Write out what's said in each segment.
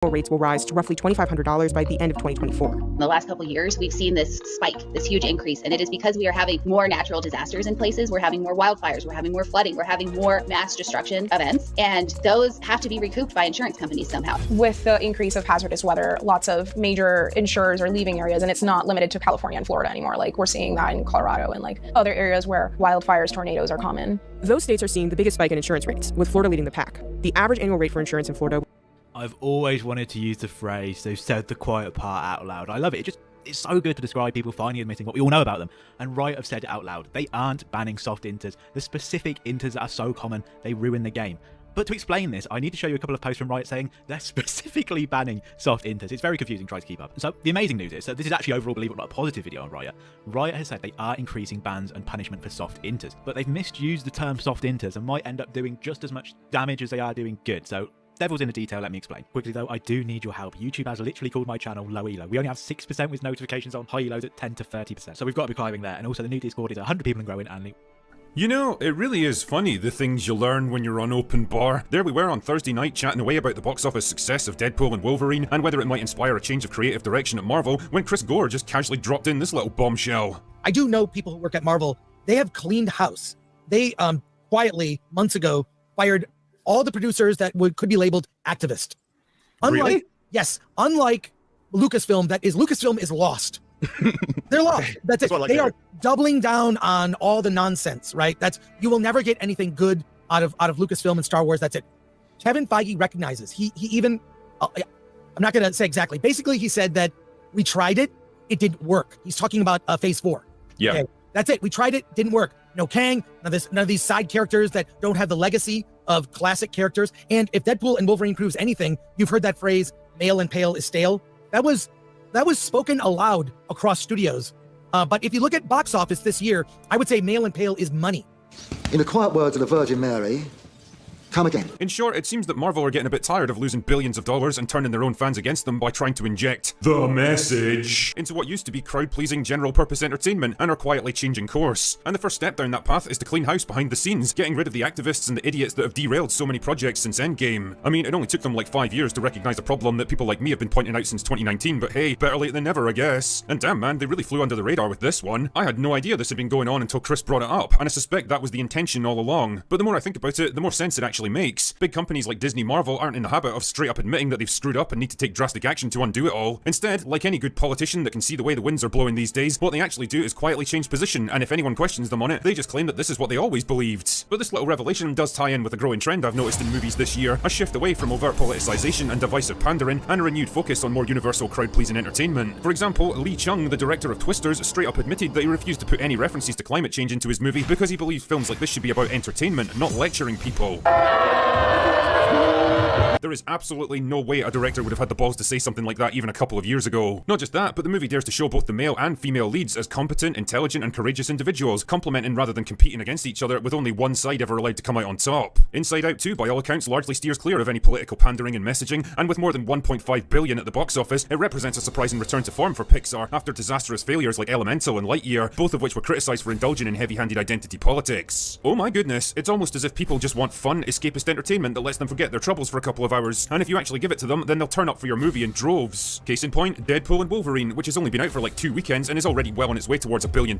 rates will rise to roughly $2,500 by the end of 2024. In the last couple of years, we've seen this spike, this huge increase, and it is because we are having more natural disasters in places. We're having more wildfires, we're having more flooding, we're having more mass destruction events, and those have to be recouped by insurance companies somehow. With the increase of hazardous weather, lots of major insurers are leaving areas, and it's not limited to California and Florida anymore. Like, we're seeing that in Colorado and like other areas where wildfires, tornadoes are common. Those states are seeing the biggest spike in insurance rates, with Florida leading the pack. The average annual rate for insurance in Florida. I've always wanted to use the phrase, "they've said the quiet part out loud." I love it. It's so good to describe people finally admitting what we all know about them. And Riot have said it out loud. They aren't banning soft inters. The specific inters that are so common, they ruin the game. But to explain this, I need to show you a couple of posts from Riot saying they're specifically banning soft inters. It's very confusing trying to keep up. So the amazing news is that this is actually overall, believe it or not, a positive video on Riot. Riot has said they are increasing bans and punishment for soft inters, but they've misused the term soft inters and might end up doing just as much damage as they are doing good. So devil's in the detail, let me explain. Quickly though, I do need your help. YouTube has literally called my channel low elo. We only have 6% with notifications on, high elo's at 10 to 30%. So we've got to be climbing there. And also the new Discord is 100 people and growing, and you know, it really is funny the things you learn when you're on open bar. There we were on Thursday night chatting away about the box office success of Deadpool and Wolverine and whether it might inspire a change of creative direction at Marvel when Chris Gore just casually dropped in this little bombshell. I do know people who work at Marvel. They have cleaned house. They quietly, months ago, fired all the producers that could be labeled activist. Really? Yes, unlike Lucasfilm, Lucasfilm is lost. They're lost. That's it. They are doubling down on all the nonsense, right? You will never get anything good out of Lucasfilm and Star Wars. That's it. Kevin Feige recognizes. He even, I'm not going to say exactly. Basically, he said that we tried it. It didn't work. He's talking about Phase 4. Yeah. Okay? That's it. We tried it. Didn't work. No Kang. None of these side characters that don't have the legacy of classic characters. And if Deadpool and Wolverine proves anything, you've heard that phrase, male and pale is stale. That was spoken aloud across studios. But if you look at box office this year, I would say male and pale is money. In the quiet words of the Virgin Mary, come again. In short, it seems that Marvel are getting a bit tired of losing billions of dollars and turning their own fans against them by trying to inject the message into what used to be crowd-pleasing general-purpose entertainment and are quietly changing course. And the first step down that path is to clean house behind the scenes, getting rid of the activists and the idiots that have derailed so many projects since Endgame. I mean, it only took them like 5 years to recognize a problem that people like me have been pointing out since 2019, but hey, better late than never, I guess. And damn man, they really flew under the radar with this one. I had no idea this had been going on until Chris brought it up, and I suspect that was the intention all along. But the more I think about it, the more sense it actually makes. Big companies like Disney, Marvel aren't in the habit of straight up admitting that they've screwed up and need to take drastic action to undo it all. Instead, like any good politician that can see the way the winds are blowing these days, what they actually do is quietly change position, and if anyone questions them on it, they just claim that this is what they always believed. But this little revelation does tie in with a growing trend I've noticed in movies this year, a shift away from overt politicization and divisive pandering, and a renewed focus on more universal crowd-pleasing entertainment. For example, Lee Chung, the director of Twisters, straight up admitted that he refused to put any references to climate change into his movie because he believes films like this should be about entertainment, not lecturing people. There is absolutely no way a director would have had the balls to say something like that even a couple of years ago. Not just that, but the movie dares to show both the male and female leads as competent, intelligent, and courageous individuals, complementing rather than competing against each other, with only one side ever allowed to come out on top. Inside Out 2, by all accounts, largely steers clear of any political pandering and messaging, and with more than $1.5 billion at the box office, it represents a surprising return to form for Pixar after disastrous failures like Elemental and Lightyear, both of which were criticised for indulging in heavy-handed identity politics. Oh my goodness, it's almost as if people just want fun, escapist entertainment that lets them forget their troubles for a couple of hours, and if you actually give it to them, then they'll turn up for your movie in droves. Case in point, Deadpool and Wolverine, which has only been out for like 2 weekends and is already well on its way towards $1 billion.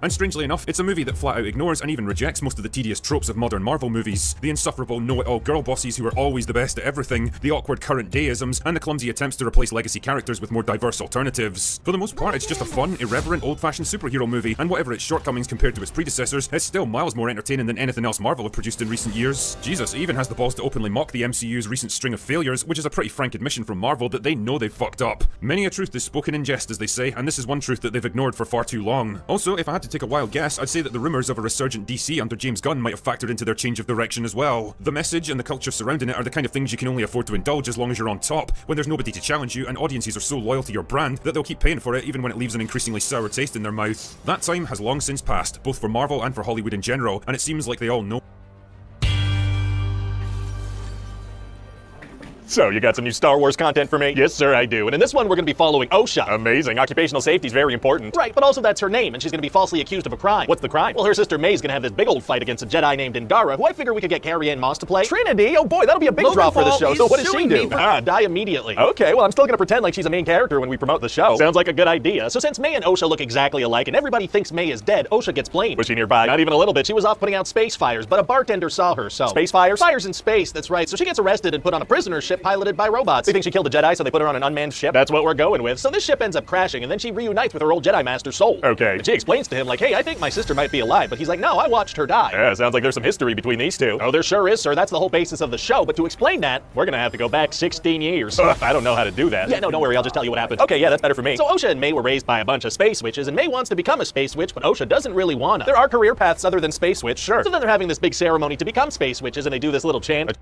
And strangely enough, it's a movie that flat out ignores and even rejects most of the tedious tropes of modern Marvel movies. The insufferable know-it-all girl bosses who are always the best at everything, the awkward current day-isms, and the clumsy attempts to replace legacy characters with more diverse alternatives. For the most part, it's just a fun, irreverent, old-fashioned superhero movie, and whatever its shortcomings compared to its predecessors, it's still miles more entertaining than anything else Marvel have produced in recent years. Jesus, it even has the balls to openly mock the MCU's recent string of failures, which is a pretty frank admission from Marvel that they know they've fucked up. Many a truth is spoken in jest, as they say, and this is one truth that they've ignored for far too long. Also, if I had to take a wild guess, I'd say that the rumours of a resurgent DC under James Gunn might have factored into their change of direction as well. The message and the culture surrounding it are the kind of things you can only afford to indulge as long as you're on top, when there's nobody to challenge you and audiences are so loyal to your brand that they'll keep paying for it even when it leaves an increasingly sour taste in their mouth. That time has long since passed, both for Marvel and for Hollywood in general, and it seems like they all know. So, you got some new Star Wars content for me? Yes, sir, I do. And in this one, we're gonna be following OSHA. Amazing. Occupational safety is very important. Right, but also that's her name, and she's gonna be falsely accused of a crime. What's the crime? Well, her sister May's gonna have this big old fight against a Jedi named Indara, who I figure we could get Carrie-Anne Moss to play. Trinity? Oh boy, that'll be a big draw for the show. So what does she do? Die immediately. Okay, well, I'm still gonna pretend like she's a main character when we promote the show. Sounds like a good idea. So since May and OSHA look exactly alike, and everybody thinks May is dead, OSHA gets blamed. Was she nearby? Not even a little bit. She was off putting out space fires, but a bartender saw her, so... Space fires? Fires in space, that's right. So she gets arrested and put on a prisoner ship piloted by robots. They think she killed a Jedi, so they put her on an unmanned ship. That's what we're going with. So this ship ends up crashing, and then she reunites with her old Jedi Master Soul. Okay. And she explains to him, like, hey, I think my sister might be alive, but he's like, no, I watched her die. Yeah, sounds like there's some history between these two. Oh, there sure is, sir. That's the whole basis of the show, but to explain that, we're gonna have to go back 16 years. I don't know how to do that. Yeah, no, don't worry, I'll just tell you what happened. Okay, yeah, that's better for me. So OSHA and May were raised by a bunch of space witches, and May wants to become a space witch, but OSHA doesn't really wanna. There are career paths other than space witch, sure. So then they're having this big ceremony to become space witches, and they do this little chant.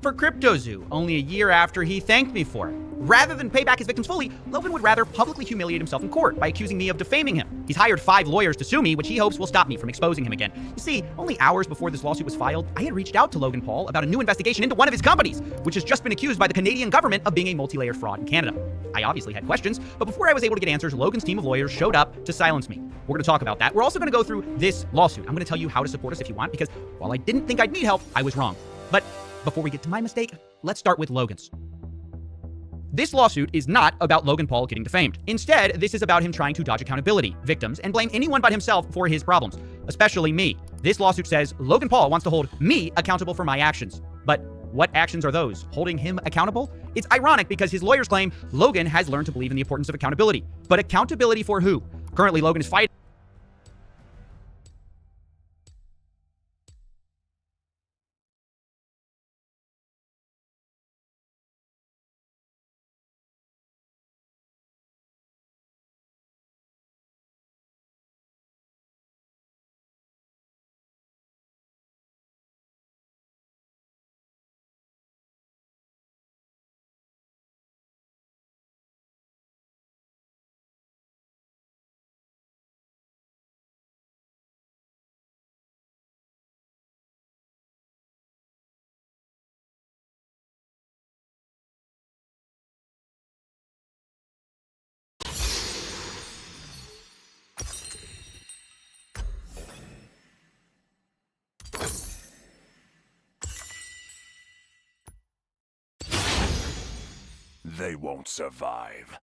For CryptoZoo, only a year after he thanked me for it. Rather than pay back his victims fully, Logan would rather publicly humiliate himself in court by accusing me of defaming him. He's hired 5 lawyers to sue me, which he hopes will stop me from exposing him again. You see, only hours before this lawsuit was filed, I had reached out to Logan Paul about a new investigation into one of his companies, which has just been accused by the Canadian government of being a multi-layered fraud in Canada. I obviously had questions, but before I was able to get answers, Logan's team of lawyers showed up to silence me. We're going to talk about that. We're also going to go through this lawsuit. I'm going to tell you how to support us if you want, because while I didn't think I'd need help, I was wrong. But before we get to my mistake, let's start with Logan's. This lawsuit is not about Logan Paul getting defamed. Instead, this is about him trying to dodge accountability, victims, and blame anyone but himself for his problems, especially me. This lawsuit says Logan Paul wants to hold me accountable for my actions. But what actions are those? Holding him accountable? It's ironic because his lawyers claim Logan has learned to believe in the importance of accountability. But accountability for who? Currently, Logan is fighting. They won't survive.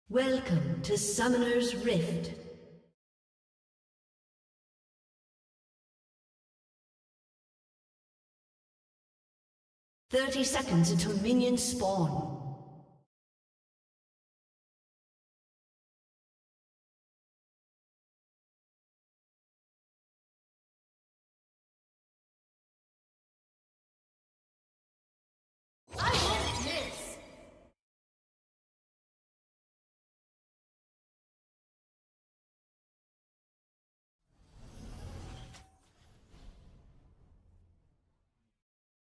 Welcome to Summoner's Rift. "30 seconds until minions spawn. I won't miss.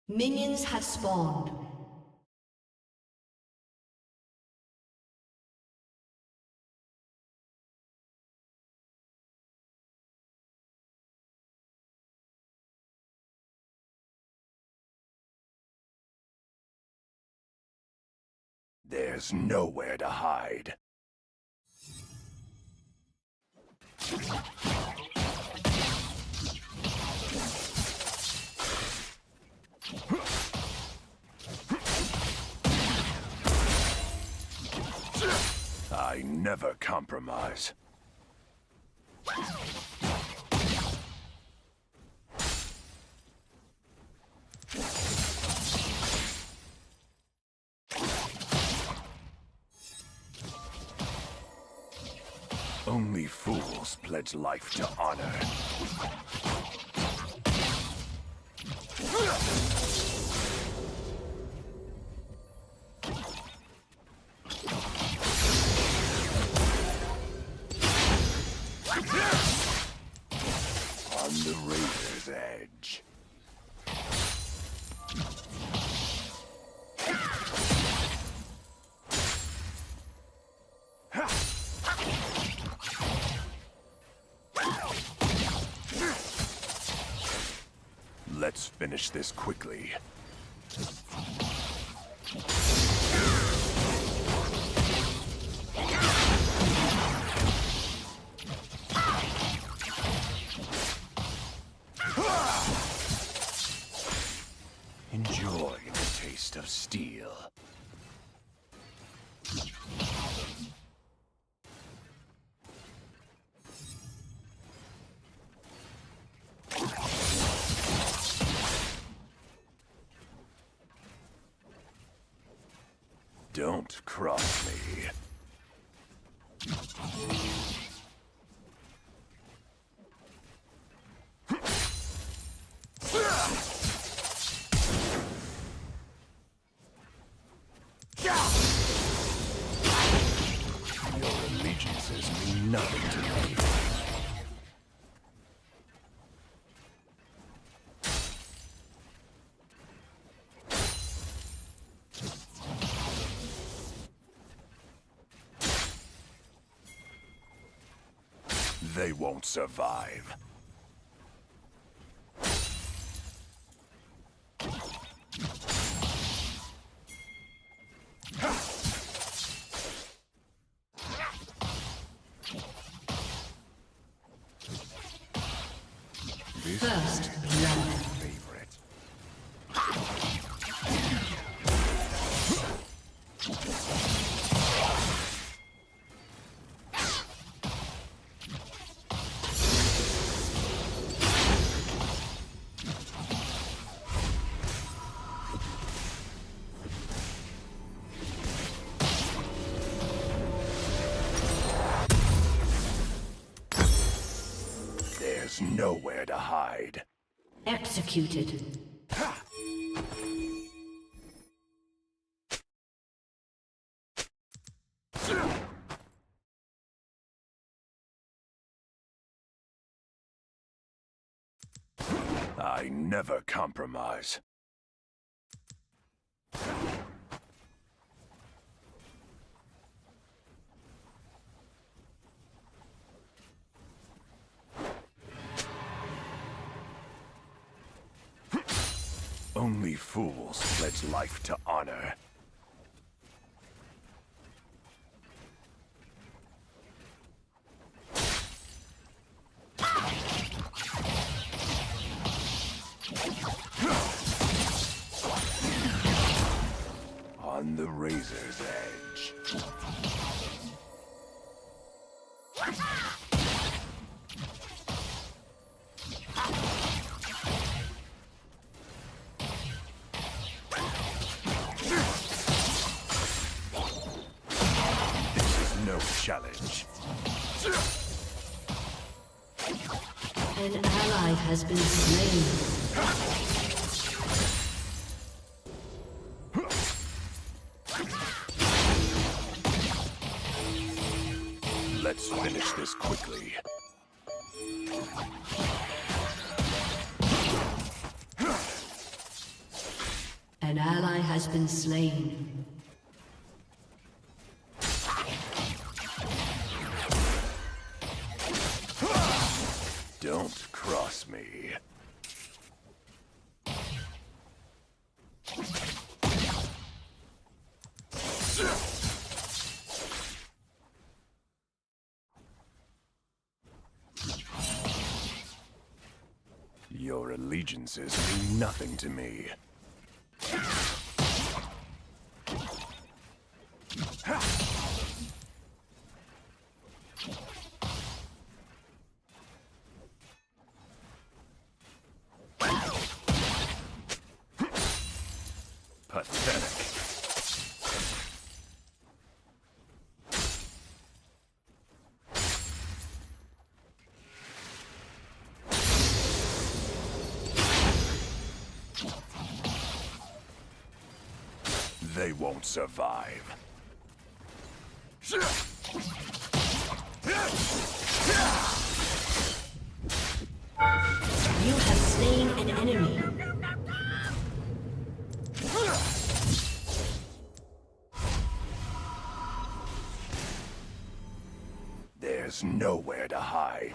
Minions have spawned. There's nowhere to hide. I never compromise. Only fools pledge life to honor. On the razor's edge. Let's finish this quickly. Enjoy the taste of steel. Don't cross me. Your allegiances mean nothing to me. They won't survive. This First is my blood. favorite. There's nowhere to hide. Executed. I never compromise. Only fools pledge life to honor. On the razor's edge. This is no challenge. An ally has been slain. Let's finish this quickly. An ally has been slain. Don't cross me. Your allegiances mean nothing to me. Pathetic. They won't survive. You have slain an enemy. There's nowhere to hide.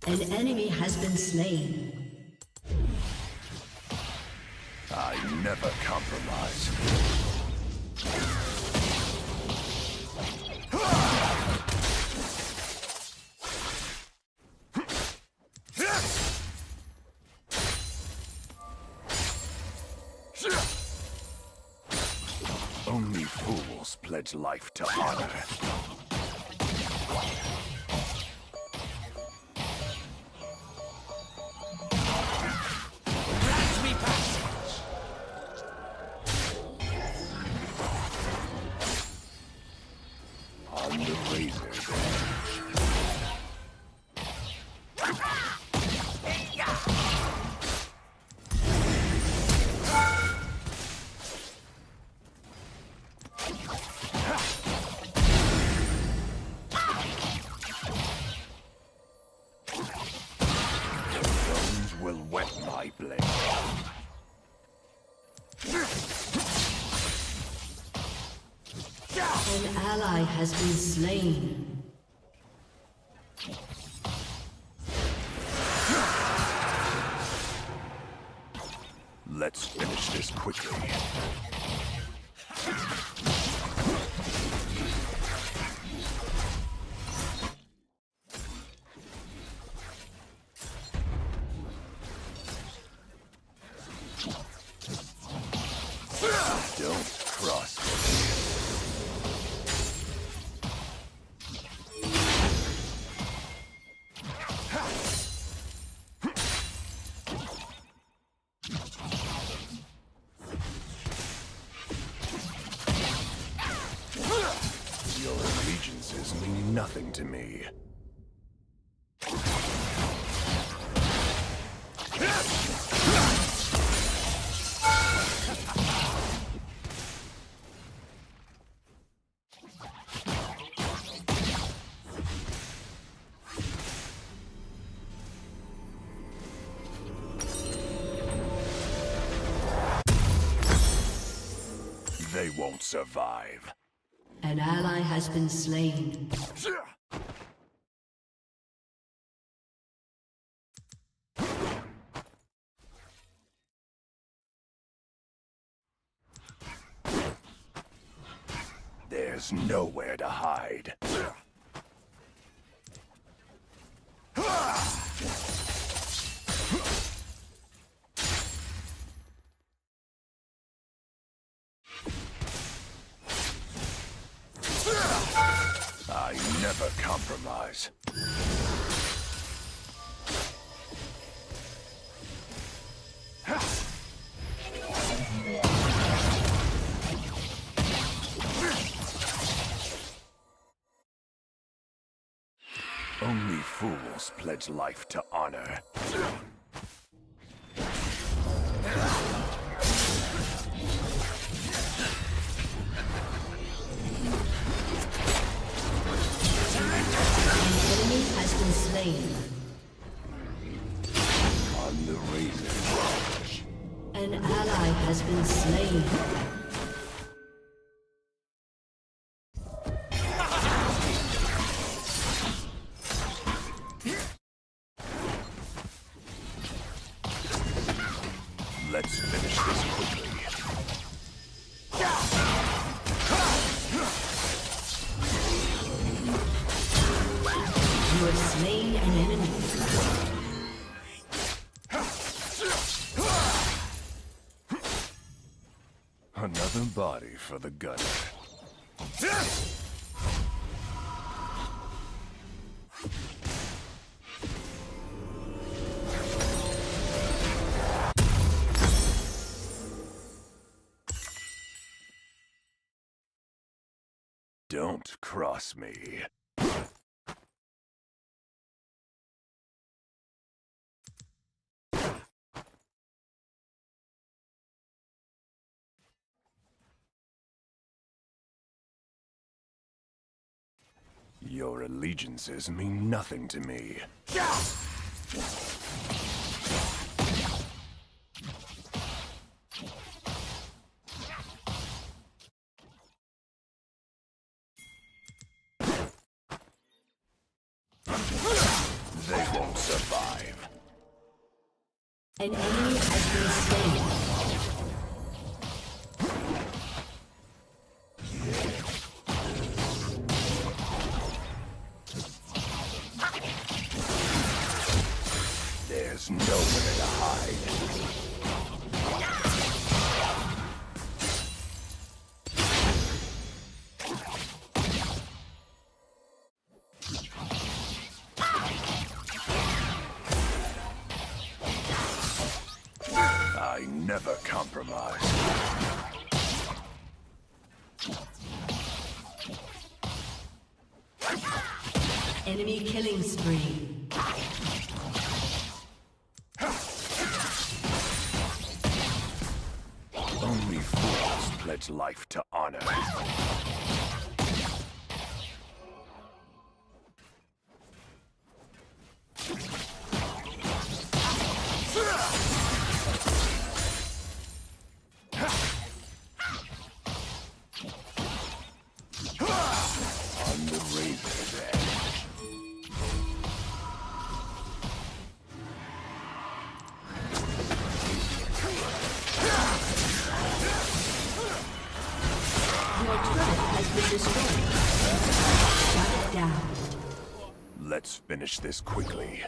An enemy has been slain. I never compromise. Only fools pledge life to honor. On the razor's edge. Stones will wet my blade. An ally has been slain. Let's finish this quickly. Don't cross me. Your allegiances mean nothing to me. They won't survive. An ally has been slain. There's nowhere to hide. I never compromise. Only fools pledge life to honor. Has been slain. On the razor's edge. An ally has been slain. Let's finish this quickly. You have slain an enemy. Another body for the gunner. Don't cross me. Your allegiances mean nothing to me. They won't survive. An enemy has been slain. There's nowhere to hide. I never compromise. Enemy killing spree. Only fools pledge life to honor. On the razor's edge. Your turret has been destroyed. Shut it down. Let's finish this quickly.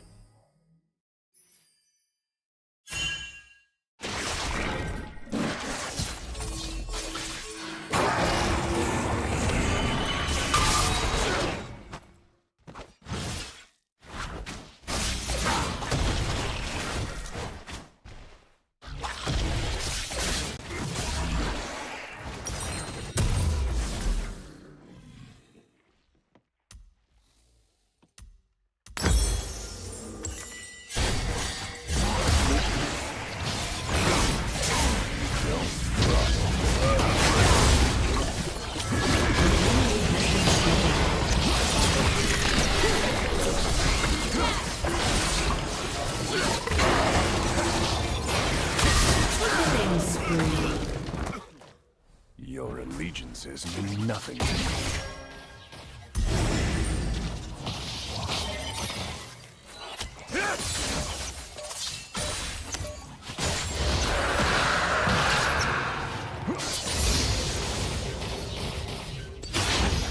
Killing spree. Your allegiances mean nothing to me.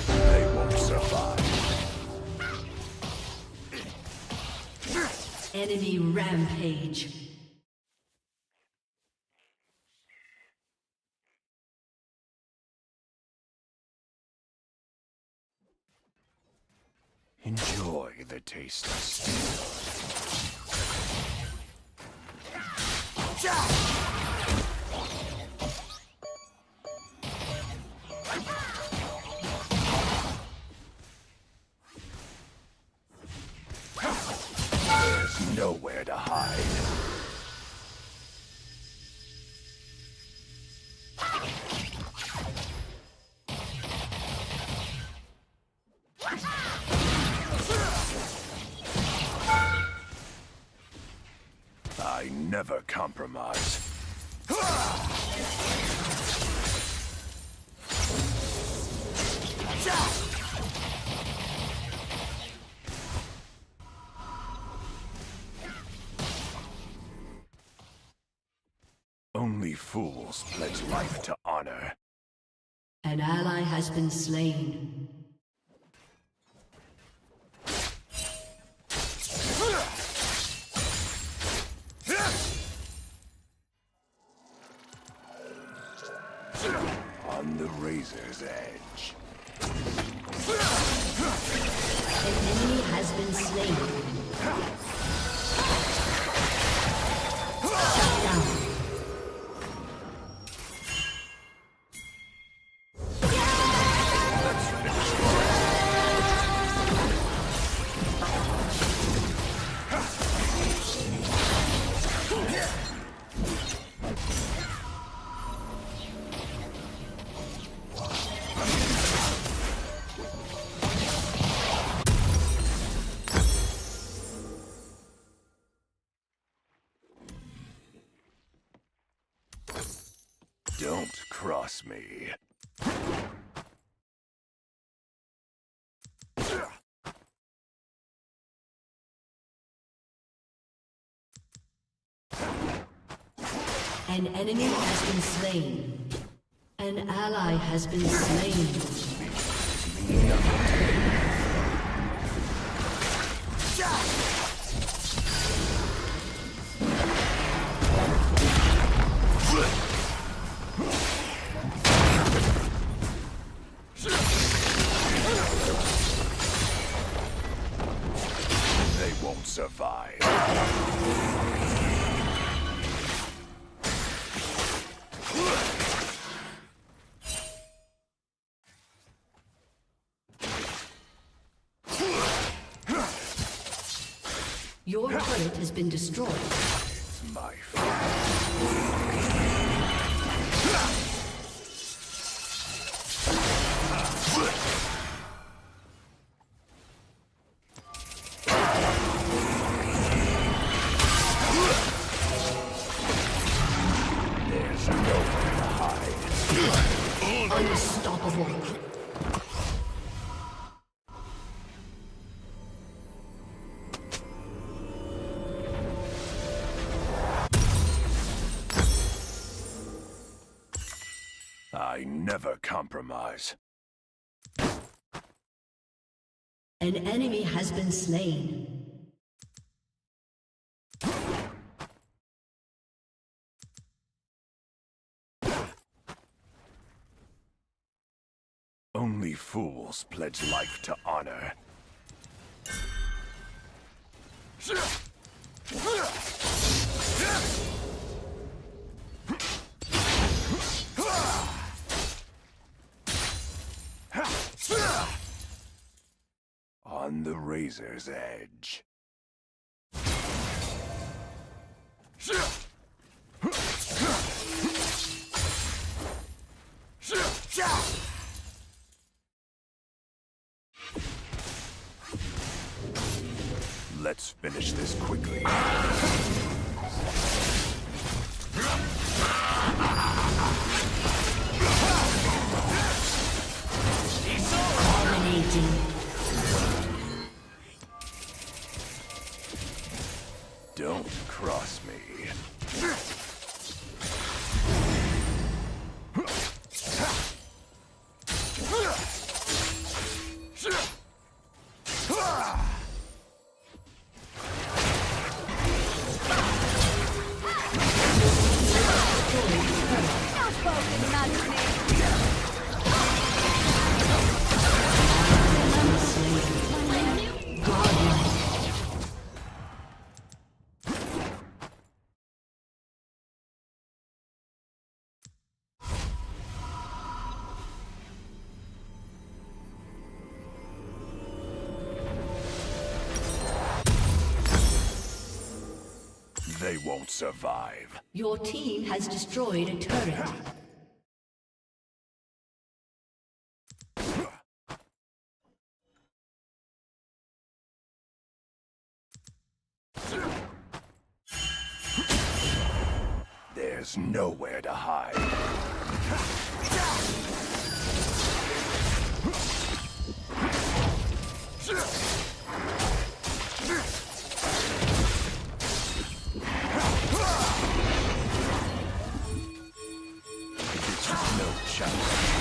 They won't survive. Enemy rampage. Enjoy the taste of steel. There's nowhere to hide. I never compromise. Only fools pledge life to honor. An ally has been slain. On the razor's edge. An enemy has been slain. Shut down. Don't cross me. An enemy has been slain. An ally has been slain. They won't survive. Your turret has been destroyed. My There's nowhere to hide. Unstoppable. I never compromise. An enemy has been slain. Only fools pledge life to honor. On the razor's edge. Let's finish this quickly. Dominating. Don't cross me. They won't survive. Your team has destroyed a turret. There's nowhere to hide. No chance.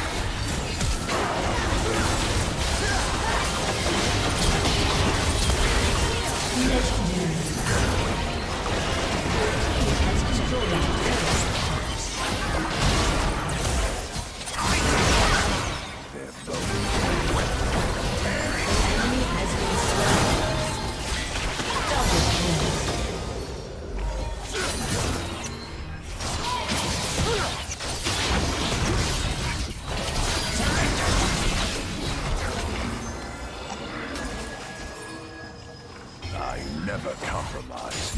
I never compromise.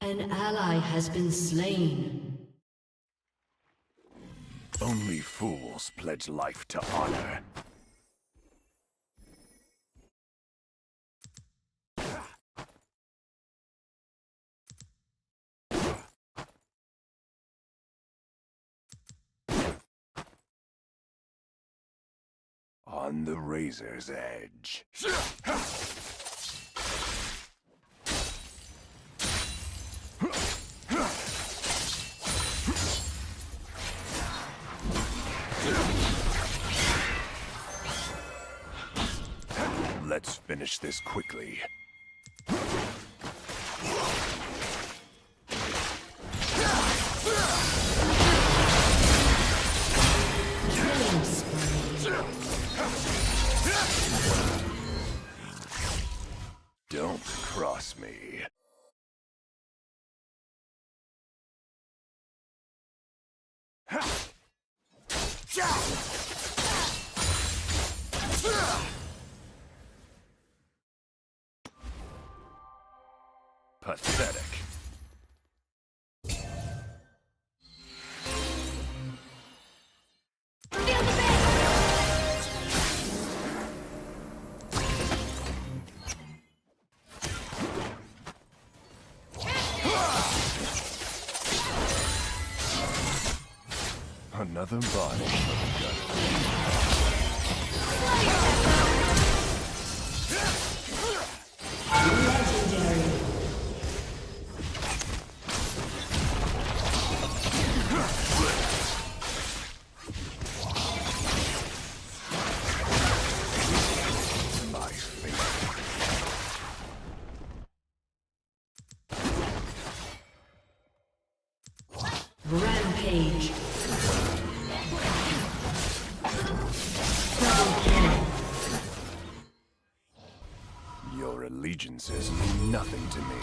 An ally has been slain. Only fools pledge life to honor. On the razor's edge. Let's finish this quickly. Don't cross me. Pathetic. Another body. Rampage. Your allegiances mean nothing to me.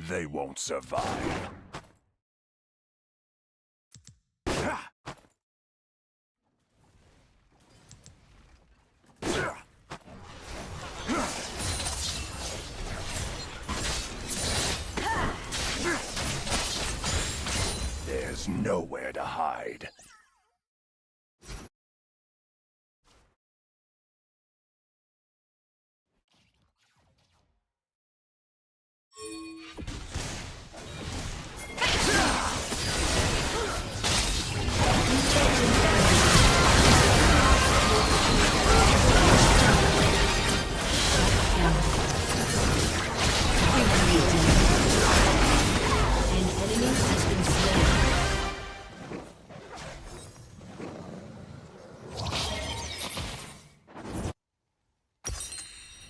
They won't survive. There's nowhere to hide.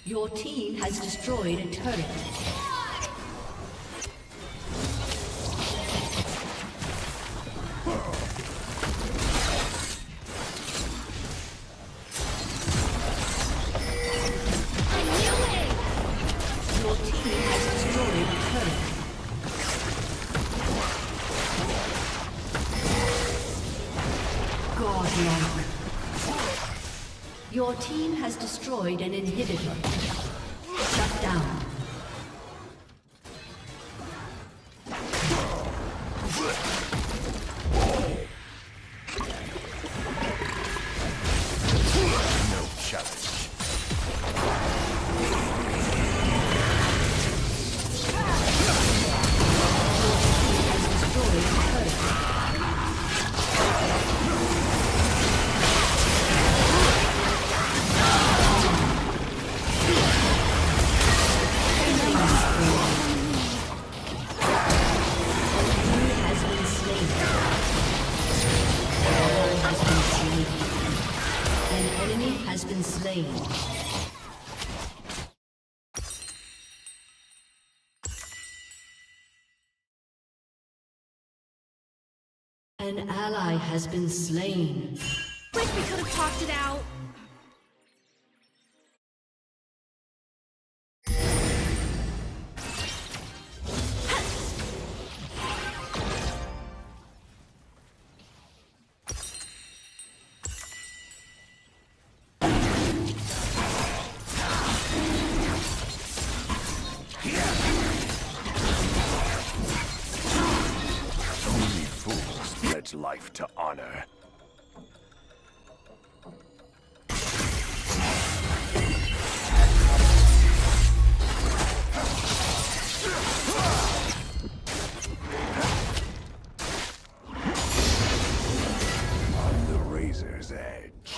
Your team has destroyed a turret. Your team has destroyed a turret. Godlike. Your team has destroyed an inhibitor. Shut down. No challenge. An ally has been slain. Wish we could have talked it out. Only fools pledge life to honor. On the razor's edge.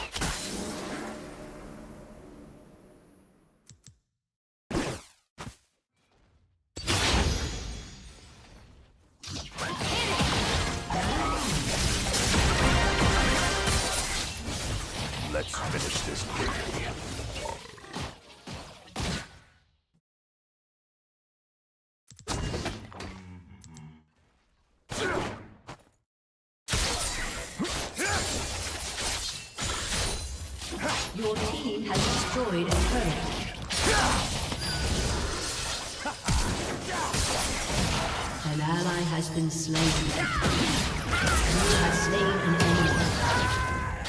Let's finish this quickly. Your team has destroyed a turret. An ally has been slain. You have slain an enemy.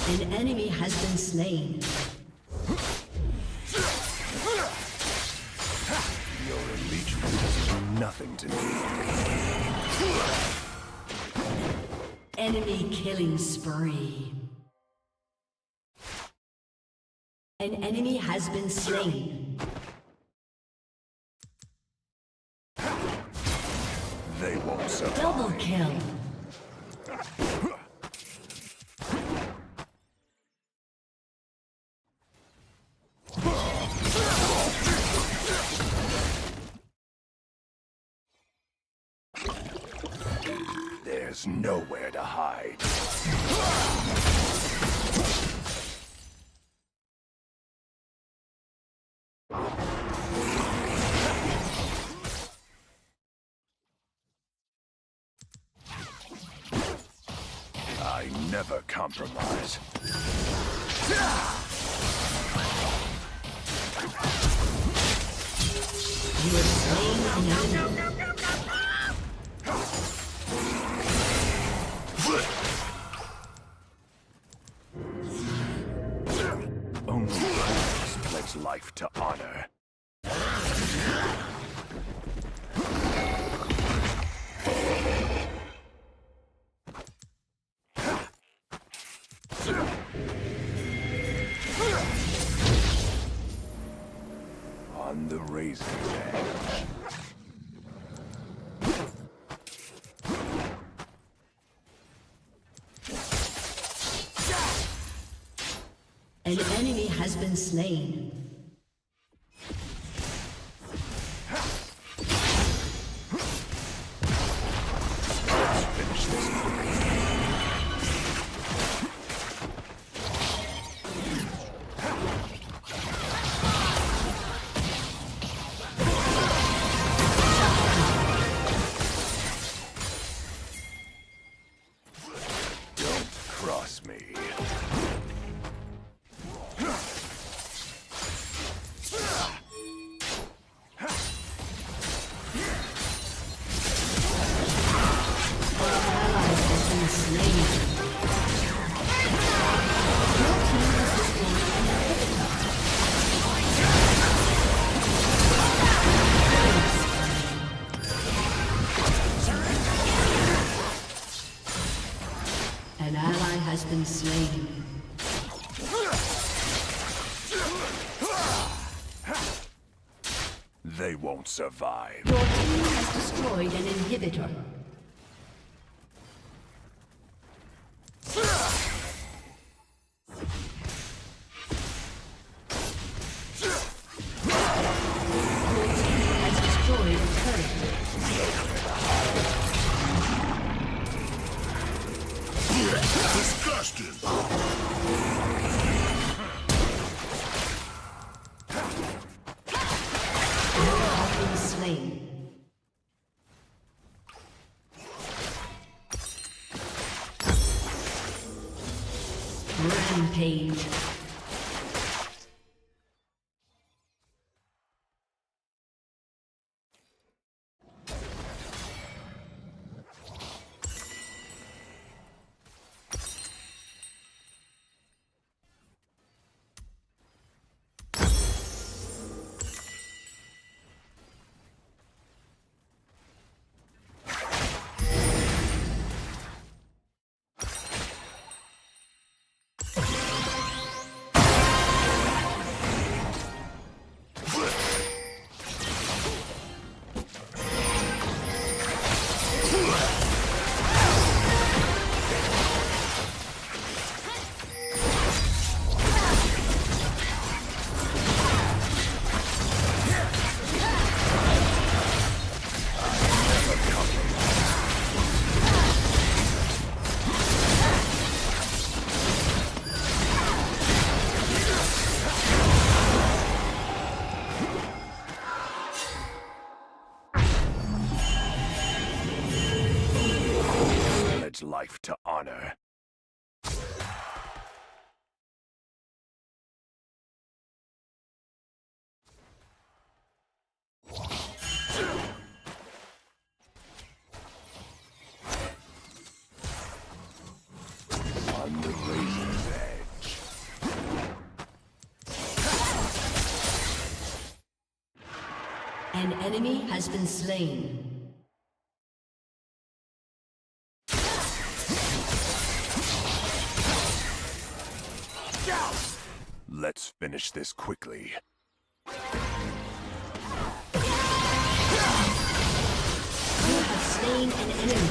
An enemy has been slain. Your allegiance is nothing to me. Enemy killing spree. An enemy has been slain. They won't survive. Double kill. There's nowhere to hide. I never compromise. You have slain an enemy. Only fools pledge life to honor. On the razor's edge. An enemy has been slain. Let's finish this quickly. Don't cross me. An ally has been slain. They won't survive. Your team has destroyed an inhibitor. Your team has destroyed a turret. Disgusting! Slain. Rampage. Life to honor. On the razor's edge. An enemy has been slain. Let's finish this quickly. You have slain an enemy.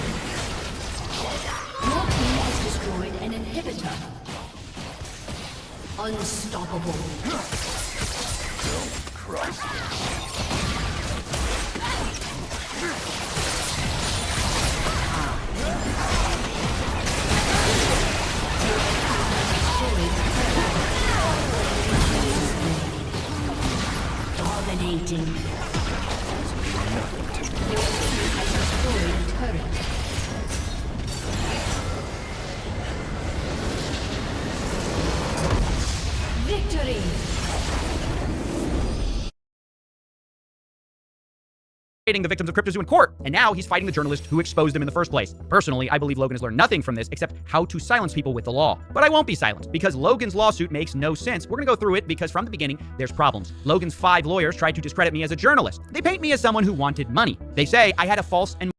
Your team has destroyed an inhibitor. Unstoppable. Don't cross. Dominating. Victory! The victims of CryptoZoo in court, and now he's fighting the journalist who exposed him in the first place. Personally, I believe Logan has learned nothing from this except how to silence people with the law. But I won't be silenced, because Logan's lawsuit makes no sense. We're gonna go through it because from the beginning, there's problems. Logan's 5 lawyers tried to discredit me as a journalist. They paint me as someone who wanted money. They say I had a false and